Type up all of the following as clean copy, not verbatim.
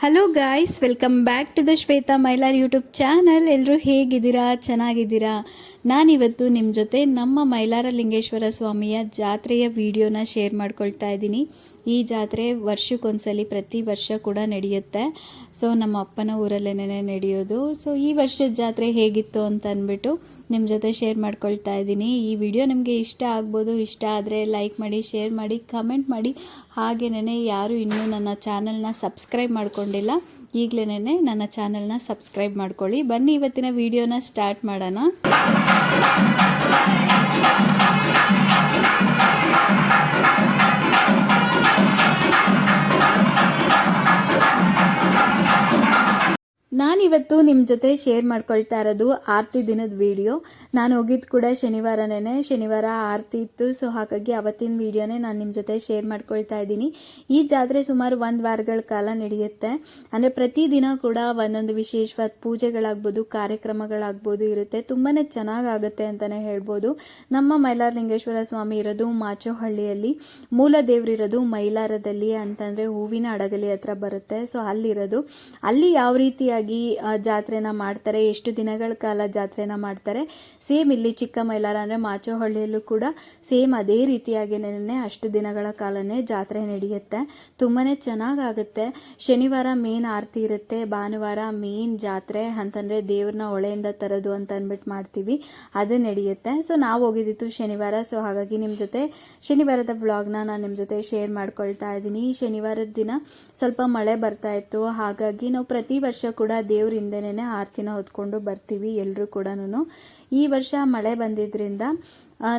Hello guys, welcome back to the Shweta Mylar YouTube channel. ಎಲ್ಲರೂ ಹೇಗಿದ್ದೀರಾ? ಚೆನ್ನಾಗಿದ್ದೀರಾ? ನಾನಿವತ್ತು ನಿಮ್ಮ ಜೊತೆ ನಮ್ಮ ಮೈಲಾರ ಲಿಂಗೇಶ್ವರ ಸ್ವಾಮಿಯ ಜಾತ್ರೆಯ ವಿಡಿಯೋನ ಶೇರ್ ಮಾಡ್ಕೊಳ್ತಾ ಇದ್ದೀನಿ. ಈ ಜಾತ್ರೆ ವರ್ಷಕ್ಕೊಂದ್ಸಲಿ ಪ್ರತಿ ವರ್ಷ ಕೂಡ ನಡೆಯುತ್ತೆ. ಸೊ ನಮ್ಮ ಅಪ್ಪನ ಊರಲ್ಲೇನೆ ನಡೆಯೋದು. ಸೊ ಈ ವರ್ಷದ ಜಾತ್ರೆ ಹೇಗಿತ್ತು ಅಂತ ಅಂದ್ಬಿಟ್ಟು ನಿಮ್ಮ ಜೊತೆ ಶೇರ್ ಮಾಡ್ಕೊಳ್ತಾ ಇದ್ದೀನಿ. ಈ ವಿಡಿಯೋ ನಿಮಗೆ ಇಷ್ಟ ಆಗ್ಬೋದು. ಇಷ್ಟ ಆದರೆ ಲೈಕ್ ಮಾಡಿ, ಶೇರ್ ಮಾಡಿ, ಕಮೆಂಟ್ ಮಾಡಿ. ಹಾಗೆಯೇ ಯಾರು ಇನ್ನೂ ನನ್ನ ಚಾನಲ್ನ ಸಬ್ಸ್ಕ್ರೈಬ್ ಮಾಡ್ಕೊಂಡಿಲ್ಲ, ಈಗಲೇ ನನ್ನ ಚಾನಲ್ನ ಸಬ್ಸ್ಕ್ರೈಬ್ ಮಾಡ್ಕೊಳ್ಳಿ. ಬನ್ನಿ ಇವತ್ತಿನ ವಿಡಿಯೋನ ಸ್ಟಾರ್ಟ್ ಮಾಡೋಣ. ನಾನಿವತ್ತು ನಿಮ್ಮ ಜೊತೆ ಶೇರ್ ಮಾಡ್ಕೊಳ್ತಾ ಇರೋದು ಆರತಿ ದಿನದ ವಿಡಿಯೋ. ನಾನು ಹೋಗಿದ್ದು ಕೂಡ ಶನಿವಾರ ಆರತಿ ಇತ್ತು. ಸೊ ಹಾಗಾಗಿ ಅವತ್ತಿನ ವಿಡಿಯೋನೇ ನಾನು ನಿಮ್ಮ ಜೊತೆ ಶೇರ್ ಮಾಡ್ಕೊಳ್ತಾ ಇದ್ದೀನಿ. ಈ ಜಾತ್ರೆ ಸುಮಾರು 1 ವಾರಗಳ ಕಾಲ ನಡೆಯುತ್ತೆ. ಅಂದರೆ ಪ್ರತಿದಿನ ಕೂಡ ಒಂದೊಂದು ವಿಶೇಷವಾದ ಪೂಜೆಗಳಾಗ್ಬೋದು, ಕಾರ್ಯಕ್ರಮಗಳಾಗ್ಬೋದು ಇರುತ್ತೆ. ತುಂಬಾ ಚೆನ್ನಾಗಾಗುತ್ತೆ ಅಂತಲೇ ಹೇಳ್ಬೋದು. ನಮ್ಮ ಮೈಲಾರ ಲಿಂಗೇಶ್ವರ ಸ್ವಾಮಿ ಇರೋದು ಮಾಚೋಹಳ್ಳಿಯಲ್ಲಿ, ಮೂಲ ದೇವರಿರೋದು ಮೈಲಾರದಲ್ಲಿ ಅಂತಂದರೆ ಹೂವಿನ ಹಡಗಲಿ ಹತ್ರ ಬರುತ್ತೆ. ಸೊ ಅಲ್ಲಿ ಯಾವ ರೀತಿಯಾಗಿ ಜಾತ್ರೆನ ಮಾಡ್ತಾರೆ, ಎಷ್ಟು ದಿನಗಳ ಕಾಲ ಜಾತ್ರೆನ ಮಾಡ್ತಾರೆ, ಸೇಮ್ ಇಲ್ಲಿ ಚಿಕ್ಕ ಮೈಲಾರ ಅಂದರೆ ಮಾಚೋಹಳ್ಳಿಯಲ್ಲೂ ಕೂಡ ಸೇಮ್ ಅದೇ ರೀತಿಯಾಗಿನೇ ಅಷ್ಟು ದಿನಗಳ ಕಾಲನೇ ಜಾತ್ರೆ ನಡೆಯುತ್ತೆ. ತುಂಬಾ ಚೆನ್ನಾಗಾಗುತ್ತೆ. ಶನಿವಾರ ಮೇನ್ ಆರತಿ ಇರುತ್ತೆ, ಭಾನುವಾರ ಮೇನ್ ಜಾತ್ರೆ ಅಂತಂದರೆ ದೇವ್ರನ್ನ ಹೊಳೆಯಿಂದ ತರೋದು ಅಂತ ಅಂದ್ಬಿಟ್ಟು ಮಾಡ್ತೀವಿ, ಅದು ನಡೆಯುತ್ತೆ. ಸೊ ನಾವು ಹೋಗಿದ್ದಿತ್ತು ಶನಿವಾರ. ಸೊ ಹಾಗಾಗಿ ನಿಮ್ಮ ಜೊತೆ ಶನಿವಾರದ ವ್ಲಾಗ್ನ ನಾನು ನಿಮ್ಮ ಜೊತೆ ಶೇರ್ ಮಾಡ್ಕೊಳ್ತಾ ಇದ್ದೀನಿ. ಶನಿವಾರದ ದಿನ ಸ್ವಲ್ಪ ಮಳೆ ಬರ್ತಾ ಇತ್ತು. ಹಾಗಾಗಿ ನಾವು ಪ್ರತಿ ವರ್ಷ ಕೂಡ ದೇವ್ರ ಹಿಂದೆನೇ ಆರತಿನ ಹೊತ್ಕೊಂಡು ಬರ್ತೀವಿ ಎಲ್ಲರೂ ಕೂಡ. ಈ ವರ್ಷ ಮಳೆ ಬಂದಿದ್ದರಿಂದ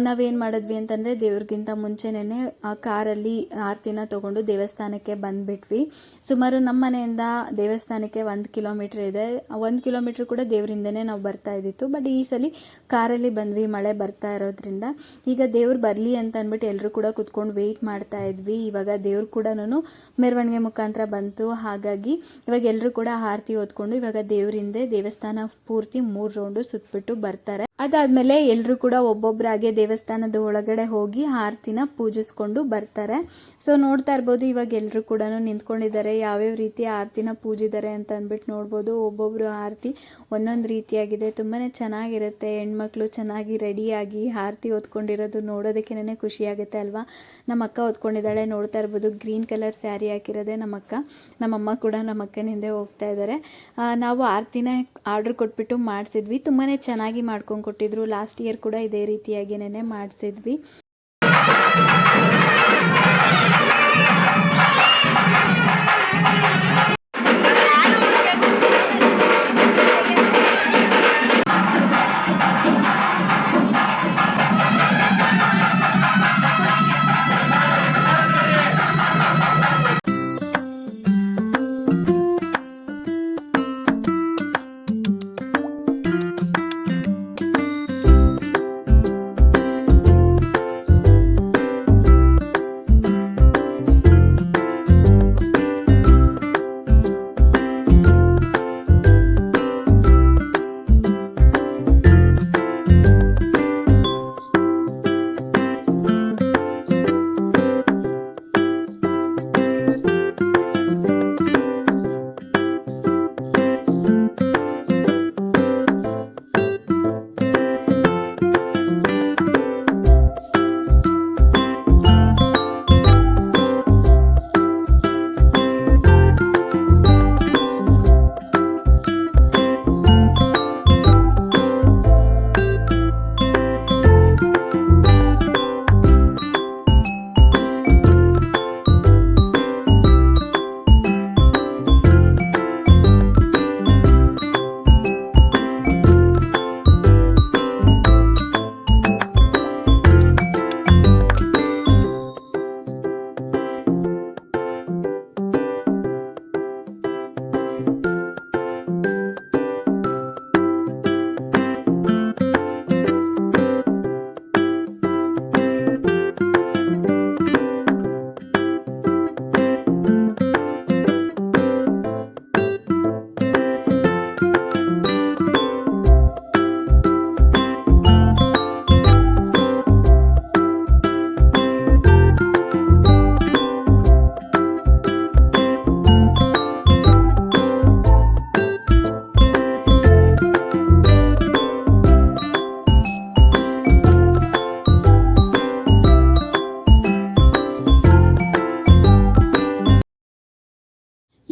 ನಾವೇನು ಮಾಡಿದ್ವಿ ಅಂತಂದರೆ ದೇವ್ರಿಗಿಂತ ಮುಂಚೆನೇ ಕಾರಲ್ಲಿ ಆರತಿನ ತೊಗೊಂಡು ದೇವಸ್ಥಾನಕ್ಕೆ ಬಂದುಬಿಟ್ವಿ. ಸುಮಾರು ನಮ್ಮ ಮನೆಯಿಂದ ದೇವಸ್ಥಾನಕ್ಕೆ 1 ಕಿಲೋಮೀಟ್ರ್ ಇದೆ. 1 ಕಿಲೋಮೀಟ್ರ್ ಕೂಡ ದೇವರಿಂದನೇ ನಾವು ಬರ್ತಾ ಇದ್ದಿತ್ತು. ಬಟ್ ಈ ಸಲ ಕಾರಲ್ಲಿ ಬಂದ್ವಿ ಮಳೆ ಬರ್ತಾ ಇರೋದ್ರಿಂದ. ಈಗ ದೇವ್ರು ಬರಲಿ ಅಂತ ಅಂದ್ಬಿಟ್ಟು ಎಲ್ಲರೂ ಕೂಡ ಕುತ್ಕೊಂಡು ವೆಯ್ಟ್ ಮಾಡ್ತಾ ಇದ್ವಿ. ಇವಾಗ ದೇವ್ರು ಕೂಡ ಮೆರವಣಿಗೆ ಮುಖಾಂತರ ಬಂತು. ಹಾಗಾಗಿ ಇವಾಗ ಎಲ್ಲರೂ ಕೂಡ ಆರತಿ ಹೊತ್ಕೊಂಡು ಇವಾಗ ದೇವರಿಂದೆ ದೇವಸ್ಥಾನ ಪೂರ್ತಿ 3 ರೌಂಡು ಸುತ್ತಬಿಟ್ಟು ಬರ್ತಾರೆ. ಅದಾದಮೇಲೆ ಎಲ್ಲರೂ ಕೂಡ ಒಬ್ಬೊಬ್ಬರಾಗೆ ದೇವಸ್ಥಾನದ ಒಳಗಡೆ ಹೋಗಿ ಆರತಿನ ಪೂಜಿಸ್ಕೊಂಡು ಬರ್ತಾರೆ. ಸೊ ನೋಡ್ತಾ ಇರ್ಬೋದು, ಇವಾಗ ಎಲ್ಲರೂ ಕೂಡ ನಿಂತ್ಕೊಂಡಿದ್ದಾರೆ. ಯಾವ್ಯಾವ ರೀತಿ ಆರತಿನ ಪೂಜಿದ್ದಾರೆ ಅಂತ ಅಂದ್ಬಿಟ್ಟು ನೋಡ್ಬೋದು. ಒಬ್ಬೊಬ್ಬರು ಆರತಿ ಒಂದೊಂದು ರೀತಿಯಾಗಿದೆ. ತುಂಬಾ ಚೆನ್ನಾಗಿರುತ್ತೆ. ಹೆಣ್ಮಕ್ಳು ಚೆನ್ನಾಗಿ ರೆಡಿಯಾಗಿ ಆರತಿ ಹೊತ್ಕೊಂಡಿರೋದು ನೋಡೋದಕ್ಕೇ ಖುಷಿ ಆಗುತ್ತೆ ಅಲ್ವಾ. ನಮ್ಮ ಅಕ್ಕ ಹೊತ್ಕೊಂಡಿದ್ದಾಳೆ, ನೋಡ್ತಾ ಇರ್ಬೋದು. ಗ್ರೀನ್ ಕಲರ್ ಸ್ಯಾರಿ ಹಾಕಿರೋದೆ ನಮ್ಮ ಅಕ್ಕ. ನಮ್ಮಮ್ಮ ಕೂಡ ನಮ್ಮ ಅಕ್ಕನ ಹಿಂದೆ ಹೋಗ್ತಾ ಇದ್ದಾರೆ. ನಾವು ಆರತಿನ ಆರ್ಡ್ರ್ ಕೊಟ್ಬಿಟ್ಟು ಮಾಡಿಸಿದ್ವಿ. ತುಂಬಾ ಚೆನ್ನಾಗಿ ಮಾಡ್ಕೊಂಡು ಕೊಟ್ಟಿದ್ರು. ಲಾಸ್ಟ್ ಇಯರ್ ಕೂಡ ಇದೇ ರೀತಿಯಾಗಿನೇ ಮಾಡಿಸಿದ್ವಿ.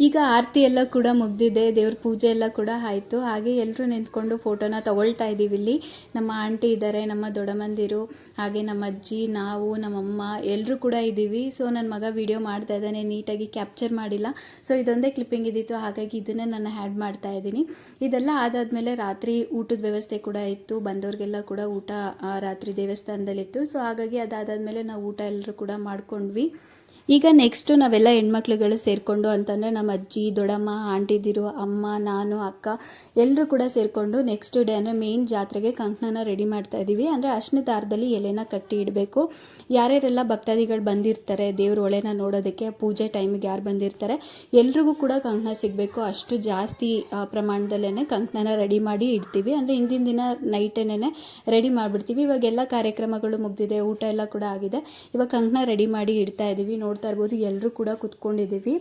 ಈಗ ಆರತಿ ಎಲ್ಲ ಕೂಡ ಮುಗ್ದಿದೆ, ದೇವ್ರ ಪೂಜೆ ಎಲ್ಲ ಕೂಡ ಆಯಿತು. ಹಾಗೆ ಎಲ್ಲರೂ ನಿಂತ್ಕೊಂಡು ಫೋಟೋನ ತಗೊಳ್ತಾ ಇದ್ದೀವಿ. ಇಲ್ಲಿ ನಮ್ಮ ಆಂಟಿ ಇದ್ದಾರೆ, ನಮ್ಮ ದೊಡ್ಡಮ್ಮಂದಿರು, ಹಾಗೆ ನಮ್ಮ ಅಜ್ಜಿ, ನಾವು, ನಮ್ಮಮ್ಮ ಎಲ್ಲರೂ ಕೂಡ ಇದ್ದೀವಿ. ಸೊ ನನ್ನ ಮಗ ವಿಡಿಯೋ ಮಾಡ್ತಾ ಇದ್ದಾನೆ, ನೀಟಾಗಿ ಕ್ಯಾಪ್ಚರ್ ಮಾಡಿಲ್ಲ. ಸೊ ಇದೊಂದೇ ಕ್ಲಿಪ್ಪಿಂಗ್ ಇದ್ದಿತ್ತು, ಹಾಗಾಗಿ ಇದನ್ನೇ ನಾನು ಹ್ಯಾಡ್ ಮಾಡ್ತಾ ಇದ್ದೀನಿ. ಇದೆಲ್ಲ ಆದಾದಮೇಲೆ ರಾತ್ರಿ ಊಟದ ವ್ಯವಸ್ಥೆ ಕೂಡ ಇತ್ತು, ಬಂದವ್ರಿಗೆಲ್ಲ ಕೂಡ ಊಟ ರಾತ್ರಿ ದೇವಸ್ಥಾನದಲ್ಲಿತ್ತು. ಸೊ ಹಾಗಾಗಿ ಅದಾದಮೇಲೆ ನಾವು ಊಟ ಎಲ್ಲರೂ ಕೂಡ ಮಾಡ್ಕೊಂಡ್ವಿ. ಈಗ ನೆಕ್ಸ್ಟು ನಾವೆಲ್ಲ ಹೆಣ್ಮಕ್ಳುಗಳು ಸೇರಿಕೊಂಡು ಅಂತಂದರೆ ನಮ್ಮ ಅಜ್ಜಿ, ದೊಡ್ಡಮ್ಮ, ಆಂಟಿದಿರು, ಅಮ್ಮ, ನಾನು, ಅಕ್ಕ ಎಲ್ಲರೂ ಕೂಡ ಸೇರಿಕೊಂಡು ನೆಕ್ಸ್ಟ್ ಡೇ ಅಂದರೆ ಮೇನ್ ಜಾತ್ರೆಗೆ ಕಂಕಣನ ರೆಡಿ ಮಾಡ್ತಾ ಇದ್ದೀವಿ. ಅಂದರೆ ಅರ್ಶಿನ ದಾರದಲ್ಲಿ ಎಲೆನ ಕಟ್ಟಿ ಇಡಬೇಕು. ಯಾರ್ಯಾರೆಲ್ಲ ಭಕ್ತಾದಿಗಳು ಬಂದಿರ್ತಾರೆ ದೇವ್ರ ಒಳೆನ ನೋಡೋದಕ್ಕೆ, ಪೂಜೆ ಟೈಮಿಗೆ ಯಾರು ಬಂದಿರ್ತಾರೆ ಎಲ್ರಿಗೂ ಕೂಡ ಕಂಕಣ ಸಿಗಬೇಕು. ಅಷ್ಟು ಜಾಸ್ತಿ ಪ್ರಮಾಣದಲ್ಲೇ ಕಂಕಣನ ರೆಡಿ ಮಾಡಿ ಇಡ್ತೀವಿ. ಅಂದರೆ ಹಿಂದಿನ ದಿನ ನೈಟೇನೆ ರೆಡಿ ಮಾಡಿಬಿಡ್ತೀವಿ. ಇವಾಗೆಲ್ಲ ಕಾರ್ಯಕ್ರಮಗಳು ಮುಗಿದಿದೆ, ಊಟ ಎಲ್ಲ ಕೂಡ ಆಗಿದೆ. ಇವಾಗ ಕಂಕಣ ರೆಡಿ ಮಾಡಿ ಇಡ್ತಾ ಇದ್ದೀವಿ. ನೋಡ್ತಾ ಇರ್ಬೋದು ಎಲ್ಲರೂ ಕೂಡ ಕುತ್ಕೊಂಡಿದ್ದೀವಿ.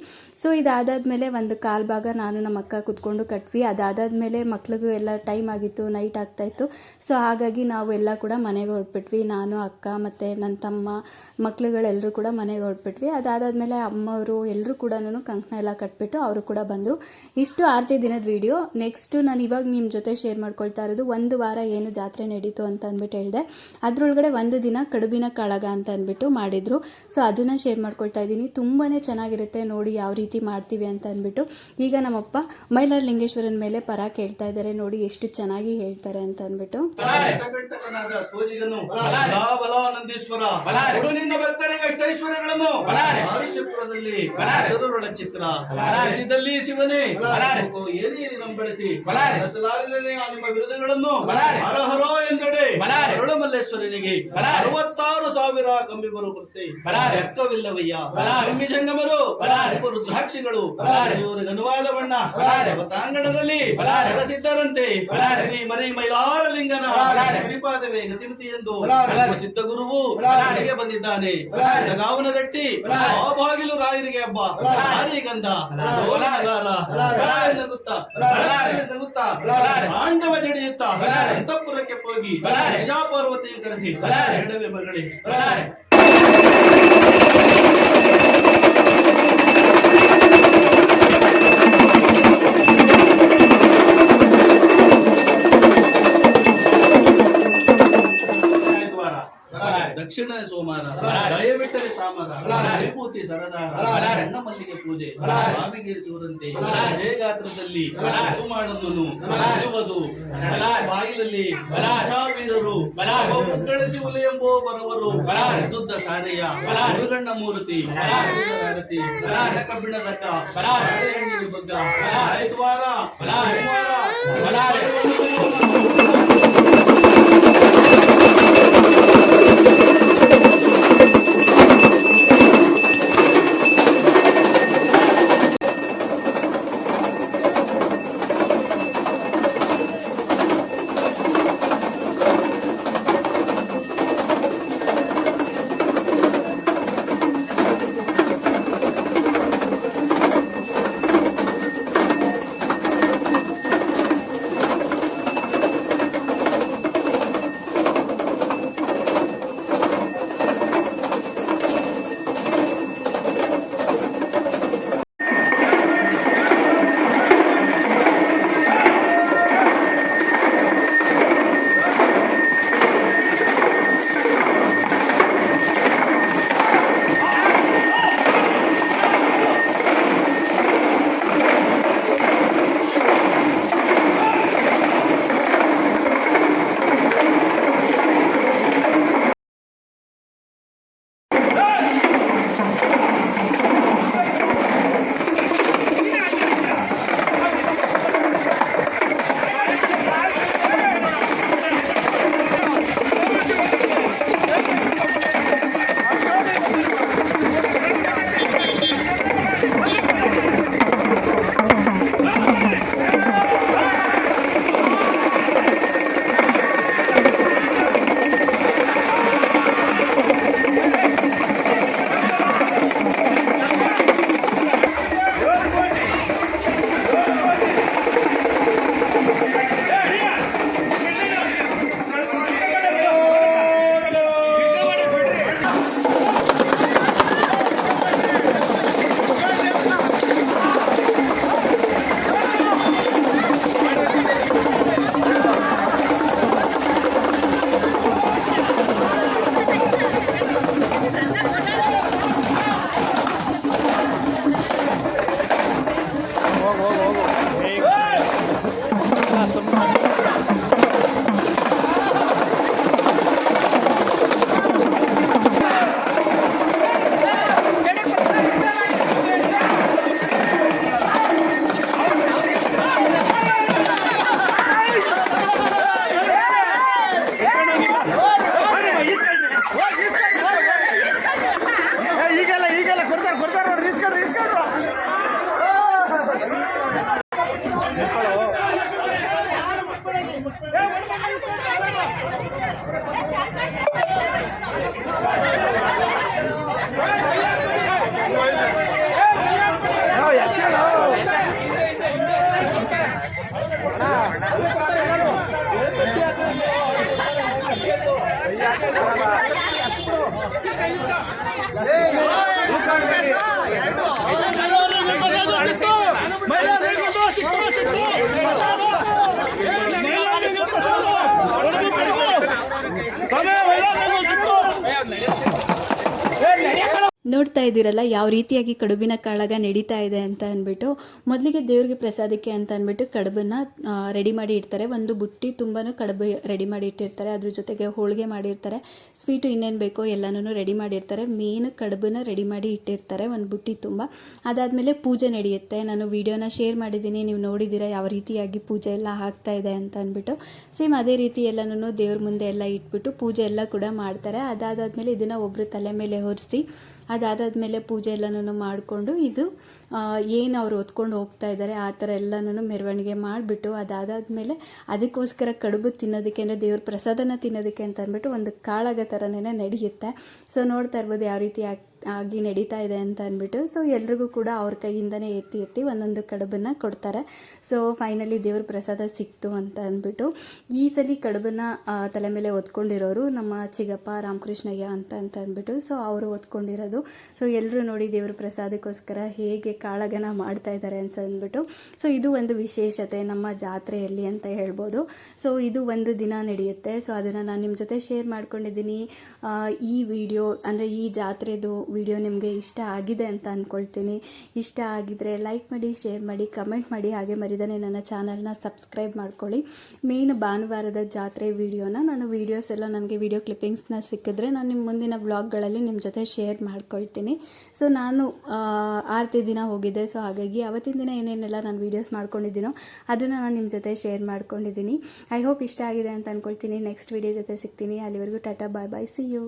ಸೊ ಇದಾದಾದ್ಮೇಲೆ ಒಂದು ಕಾಲು ಭಾಗ ನಾನು ನಮ್ಮ ಅಕ್ಕ ಕುತ್ಕೊಂಡು ಕಟ್ವಿ. ಅದಾದಾದ್ಮೇಲೆ ಮಕ್ಳಿಗೂ ಎಲ್ಲ ಟೈಮ್ ಆಗಿತ್ತು, ನೈಟ್ ಆಗ್ತಾಯಿತ್ತು. ಸೊ ಹಾಗಾಗಿ ನಾವು ಎಲ್ಲ ಕೂಡ ಮನೆಗೆ ಹೊರಟ್ಬಿಟ್ವಿ. ನಾನು, ಅಕ್ಕ ಮತ್ತು ನನ್ನ ತಮ್ಮ, ಮಕ್ಳುಗಳೆಲ್ಲರೂ ಕೂಡ ಮನೆಗೆ ಹೊರಟ್ಬಿಟ್ವಿ. ಅದಾದಾದ್ಮೇಲೆ ಅಮ್ಮವರು ಎಲ್ಲರೂ ಕೂಡ ಕಂಕಣ ಎಲ್ಲ ಕಟ್ಬಿಟ್ಟು ಅವರು ಕೂಡ ಬಂದರು. ಇಷ್ಟು ಆರತಿ ದಿನದ ವಿಡಿಯೋ. ನೆಕ್ಸ್ಟು ನಾನು ಇವಾಗ ನಿಮ್ಮ ಜೊತೆ ಶೇರ್ ಮಾಡ್ಕೊಳ್ತಾ ಇರೋದು ಒಂದು ವಾರ ಏನು ಜಾತ್ರೆ ನಡೀತು ಅಂತ ಅಂದ್ಬಿಟ್ಟು ಹೇಳಿದೆ. ಅದರೊಳಗಡೆ ಒಂದು ದಿನ ಕಡುಬಿನ ಕಾಳಗ ಅಂತ ಅಂದ್ಬಿಟ್ಟು ಮಾಡಿದರು. ಸೊ ಅದನ್ನು ಶೇರ್ ಮಾಡ್ಕೊಳ್ತಾ ಇದ್ದೀನಿ. ತುಂಬಾ ಚೆನ್ನಾಗಿರುತ್ತೆ ನೋಡಿ ಯಾವ ರೀತಿ ಮಾಡ್ತೀವಿ ಅಂತ ಅಂದ್ಬಿಟ್ಟು. ಈಗ ನಮ್ಮಪ್ಪ ಮೈಲಾರ ಲಿಂಗೇಶ್ವರನ ಮೇಲೆ ಪರ ಕೇಳ್ತಾ ಇದ್ದಾರೆ, ನೋಡಿ ಎಷ್ಟು ಚೆನ್ನಾಗಿ ಹೇಳ್ತಾರೆ ಅಂತ ಅಂದ್ಬಿಟ್ಟು. ಶಿವನೇ ಏನೇರಿ ನಂಬಳಿಸಿ ನಿಮ್ಮ ವಿರುದ್ಧಗಳನ್ನು ಹರಹರೋ ಎಂದಡೆ ಮಲ್ಲೇಶ್ವರನಿಗೆ 66,000 ಕಂಬಿಬರು ಕೊಡಿಸಿ ಲೆಕ್ಕವಿಲ್ಲವಯ್ಯ. ಕಂಬಿ ಜಂಗಮರು ರುದ್ರಾಕ್ಷಿಗಳು ಇವರಿಗೆ ಅನುವಾದ ಬಣ್ಣ ತಾಂಗಣದಲ್ಲಿ ಸಿದ್ಧರಂತೆ ಮನೆ ಮೈಲಾರ ಲಿಂಗನ ಶ್ರೀಪಾದವೇ ಗತಿಮತಿ ಎಂದು ಸಿದ್ಧ ಗುರುವು ಮನೆಗೆ ಬಂದಿದ್ದಾನೆ. ಗಾವನ ದಟ್ಟಿ ಆ ಬಾಗಿಲು ರಾಯರಿಗೆ ಹಬ್ಬ ಗಂಧ ನಗುತ್ತಾ ಆಂಡವ ಜಡಿಯುತ್ತ ಅಂತಃಪುರಕ್ಕೆ ಹೋಗಿ ಪ್ರಜಾಪಾರ್ವತಿ ಕರೆಸಿ ಎರಡವೇ ಮಗಳೇ ದಕ್ಷಿಣ ಸೋಮಾರ, ದಯವಿಟ್ಟರೆ ಸಾಮರ, ವಿಭೂತಿ ಸರದಾರ, ಹೆಣ್ಣ ಮಲ್ಲಿಗೆ ಪೂಜೆ, ಸ್ವಾಮಿಗೇರಿಸುವಂತೆ ಇದೇ ಗಾತ್ರದಲ್ಲಿ ಮಾಡುವುದನ್ನು ಇರುವುದು ಬಾಗಿಲಲ್ಲಿ ವೀರರು ಮುಗ್ಗಣಿಸಿ ಉಲೆ ಎಂಬೋ ಬರುವರು ದುದ್ದ ಸಾರೆಯ ಮುರುಗಣ್ಣ ಮೂರ್ತಿ ಕಬ್ಬಿಣ ದಕ್ಕ ಬಗ್ಗ ಆಯ್ತವಾರ ನೋಡ್ತಾ ಇದ್ದೀರಲ್ಲ ಯಾವ ರೀತಿಯಾಗಿ ಕಡುಬಿನ ಕಾಳಗ ನಡೀತಾ ಇದೆ ಅಂತ ಅಂದ್ಬಿಟ್ಟು ಮೊದಲಿಗೆ ದೇವ್ರಿಗೆ ಪ್ರಸಾದಕ್ಕೆ ಅಂತ ಅಂದ್ಬಿಟ್ಟು ಕಡುಬನ್ನ ರೆಡಿ ಮಾಡಿ ಇಡ್ತಾರೆ. ಒಂದು ಬುಟ್ಟಿ ತುಂಬಾನು ಕಡುಬು ರೆಡಿ ಮಾಡಿ ಇಟ್ಟಿರ್ತಾರೆ. ಅದ್ರ ಜೊತೆಗೆ ಹೋಳಿಗೆ ಮಾಡಿರ್ತಾರೆ, ಸ್ವೀಟು ಇನ್ನೇನು ಬೇಕೋ ಎಲ್ಲನೂ ರೆಡಿ ಮಾಡಿರ್ತಾರೆ. ಮೇನ್ ಕಡುಬನ್ನ ರೆಡಿ ಮಾಡಿ ಇಟ್ಟಿರ್ತಾರೆ ಒಂದು ಬುಟ್ಟಿ ತುಂಬ. ಅದಾದಮೇಲೆ ಪೂಜೆ ನಡೆಯುತ್ತೆ. ನಾನು ವಿಡಿಯೋನ ಶೇರ್ ಮಾಡಿದ್ದೀನಿ, ನೀವು ನೋಡಿದ್ದೀರಾ ಯಾವ ರೀತಿಯಾಗಿ ಪೂಜೆ ಎಲ್ಲ ಆಗ್ತಾ ಇದೆ ಅಂತ ಅಂದ್ಬಿಟ್ಟು. ಸೇಮ್ ಅದೇ ರೀತಿ ಎಲ್ಲನೂ ದೇವ್ರ ಮುಂದೆ ಎಲ್ಲ ಇಟ್ಬಿಟ್ಟು ಪೂಜೆ ಎಲ್ಲ ಕೂಡ ಮಾಡ್ತಾರೆ. ಅದಾದಮೇಲೆ ಇದನ್ನು ಒಬ್ಬರು ತಲೆ ಮೇಲೆ ಹೊರಿಸಿ ಅದಾದಮೇಲೆ ಪೂಜೆ ಎಲ್ಲನೂ ಮಾಡಿಕೊಂಡು ಇದು ಏನು ಅವ್ರು ಹೊತ್ಕೊಂಡು ಹೋಗ್ತಾ ಇದ್ದಾರೆ ಆ ಥರ ಎಲ್ಲನೂ ಮೆರವಣಿಗೆ ಮಾಡಿಬಿಟ್ಟು ಅದಾದಮೇಲೆ ಅದಕ್ಕೋಸ್ಕರ ಕಡುಬು ತಿನ್ನೋದಕ್ಕೆ ಅಂದರೆ ದೇವ್ರ ಪ್ರಸಾದನ ತಿನ್ನೋದಕ್ಕೆ ಅಂತ ಅಂದ್ಬಿಟ್ಟು ಒಂದು ಕಾಳಗ ಥರನೇ ನಡೆಯುತ್ತೆ. ಸೊ ನೋಡ್ತಾ ಇರ್ಬೋದು ಯಾವ ರೀತಿ ಆಗಿ ನಡೀತಾ ಇದೆ ಅಂತ ಅಂದ್ಬಿಟ್ಟು. ಸೊ ಎಲ್ರಿಗೂ ಕೂಡ ಅವ್ರ ಕೈಯಿಂದನೇ ಎತ್ತಿ ಒಂದೊಂದು ಕಡುಬನ್ನು ಕೊಡ್ತಾರೆ. ಸೊ ಫೈನಲಿ ದೇವ್ರ ಪ್ರಸಾದ ಸಿಕ್ತು ಅಂತ ಅಂದ್ಬಿಟ್ಟು ಈ ಸಲ ಕಡುಬನ್ನು ತಲೆ ಮೇಲೆ ಹೊತ್ಕೊಂಡಿರೋರು ನಮ್ಮ ಚಿಗಪ್ಪ ರಾಮಕೃಷ್ಣಯ್ಯ ಅಂತ ಅಂದ್ಬಿಟ್ಟು ಸೊ ಅವರು ಹೊತ್ಕೊಂಡಿರೋದು. ಸೊ ಎಲ್ಲರೂ ನೋಡಿ ದೇವ್ರ ಪ್ರಸಾದಕ್ಕೋಸ್ಕರ ಹೇಗೆ ಕಾಳಗನ ಮಾಡ್ತಾ ಇದ್ದಾರೆ ಅಂತ ಅಂದ್ಬಿಟ್ಟು. ಸೊ ಇದು ಒಂದು ವಿಶೇಷತೆ ನಮ್ಮ ಜಾತ್ರೆಯಲ್ಲಿ ಅಂತ ಹೇಳ್ಬೋದು. ಸೊ ಇದು ಒಂದು ದಿನ ನಡೆಯುತ್ತೆ. ಸೊ ಅದನ್ನು ನಾನು ನಿಮ್ಮ ಜೊತೆ ಶೇರ್ ಮಾಡ್ಕೊಂಡಿದ್ದೀನಿ. ಈ ವಿಡಿಯೋ ಅಂದರೆ ಈ ಜಾತ್ರೆದು ವಿಡಿಯೋ ನಿಮಗೆ ಇಷ್ಟ ಆಗಿದೆ ಅಂತ ಅಂದ್ಕೊಳ್ತೀನಿ. ಇಷ್ಟ ಆಗಿದ್ರೆ ಲೈಕ್ ಮಾಡಿ, ಶೇರ್ ಮಾಡಿ, ಕಮೆಂಟ್ ಮಾಡಿ, ಹಾಗೆ ಮರಿದನೇ ನನ್ನ ಚಾನಲ್ನ ಸಬ್ಸ್ಕ್ರೈಬ್ ಮಾಡ್ಕೊಳ್ಳಿ. ಮೇನ್ ಭಾನುವಾರದ ಜಾತ್ರೆ ವಿಡಿಯೋನ ನಾನು ವೀಡಿಯೋಸ್ ಎಲ್ಲ ನನಗೆ ವಿಡಿಯೋ ಕ್ಲಿಪ್ಪಿಂಗ್ಸ್ನ ಸಿಕ್ಕಿದ್ರೆ ನಾನು ನಿಮ್ಮ ಮುಂದಿನ ಬ್ಲಾಗ್ಗಳಲ್ಲಿ ನಿಮ್ಮ ಜೊತೆ ಶೇರ್ ಮಾಡ್ಕೊಳ್ತೀನಿ. ಸೊ ನಾನು ಆರತಿ ದಿನ ಹೋಗಿದ್ದೆ. ಸೊ ಹಾಗಾಗಿ ಅವತ್ತಿನ ದಿನ ಏನೇನೆಲ್ಲ ನಾನು ವೀಡಿಯೋಸ್ ಮಾಡ್ಕೊಂಡಿದ್ದೀನೋ ಅದನ್ನು ನಾನು ನಿಮ್ಮ ಜೊತೆ ಶೇರ್ ಮಾಡ್ಕೊಂಡಿದ್ದೀನಿ. ಐ ಹೋಪ್ ಇಷ್ಟ ಆಗಿದೆ ಅಂತ ಅಂದ್ಕೊಳ್ತೀನಿ. ನೆಕ್ಸ್ಟ್ ವೀಡಿಯೋ ಜೊತೆ ಸಿಗ್ತೀನಿ. ಅಲ್ಲಿವರೆಗೂ ಟಾಟಾ, ಬಾಯ್ ಬಾಯ್, ಸಿ ಯು.